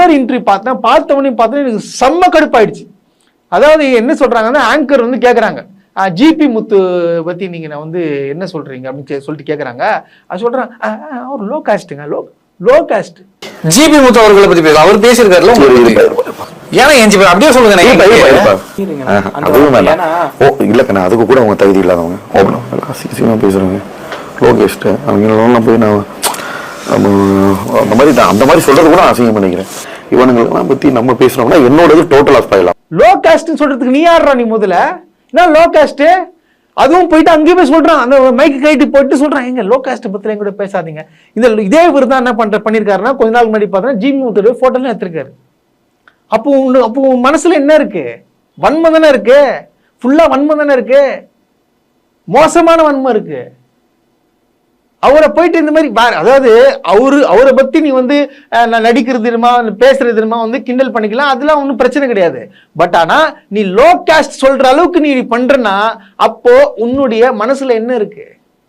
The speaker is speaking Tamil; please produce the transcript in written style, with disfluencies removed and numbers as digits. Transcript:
இன்னொரு இன்டர்வியூ பார்த்தவனையும் பார்த்தோன்னே எனக்கு செம்ம கடுப்பாயிடுச்சு. அதாவது என்ன சொல்றாங்கன்னா, ஆங்கர் வந்து கேட்குறாங்க, ஜிபி முத்து பத்தி நீங்க நான் வந்து என்ன சொல்றீங்க அப்படின்னு சொல்லிட்டு கேட்குறாங்க. அது சொல்றேன், அவர் லோ காஸ்ட்டுங்க, லோ காஸ்ட். ஜிபி முத்து அவர்களை பத்தி பேசலாம், அவர் பேசியிருக்காருல. ஏன்னா என் அப்படியே சொல்லுங்க. இல்லக்கண்ணா, அதுக்கு கூட அவங்க தகுதி இல்லாதவங்க, சீக்கிரமா பேசுறாங்க. லோகேஸ்ட் அவங்க போய் நான் அந்த மாதிரி சொல்றது கூட அசிங்கம் பண்ணிக்கிறேன். இவனுங்கெல்லாம் பத்தி நம்ம பேசுறோம்னா என்னோடது டோட்டலா ஸ்பாயில். லோ காஸ்ட் சொல்றதுக்கு நீ யாரா? நீ முதல்ல என்ன லோ காஸ்ட்? அதுவும் போயிட்டு அங்கேயே போய் சொல்றான், அந்த மைக்கு கைட்டு போயிட்டு சொல்றான், எங்க லோ காஸ்ட் பத்தில கூட பேசாதீங்க. இதே இவர் தான் என்ன பண்ணிருக்காருன்னா, கொஞ்ச நாள் முன்னாடி பார்த்தா ஜிபி முத்து போட்டோலாம் எடுத்திருக்காரு. அப்போ மனசுல என்ன இருக்கு? வன்மை தானே இருக்கு, ஃபுல்லா வன்மை தானே இருக்கு, மோசமான வன்மை இருக்கு. அவரை போயிட்டு இந்த மாதிரி அதாவது அவரை பத்தி நீ வந்து நான் நடிக்கிறது தெரியுமா, பேசுறது தெரியுமா வந்து கிண்டல் பண்ணிக்கலாம், அதெல்லாம் ஒன்றும் பிரச்சனை கிடையாது. பட் ஆனா நீ லோ காஸ்ட் சொல்ற அளவுக்கு நீ பண்றனா அப்போ உன்னுடைய மனசுல என்ன இருக்கு?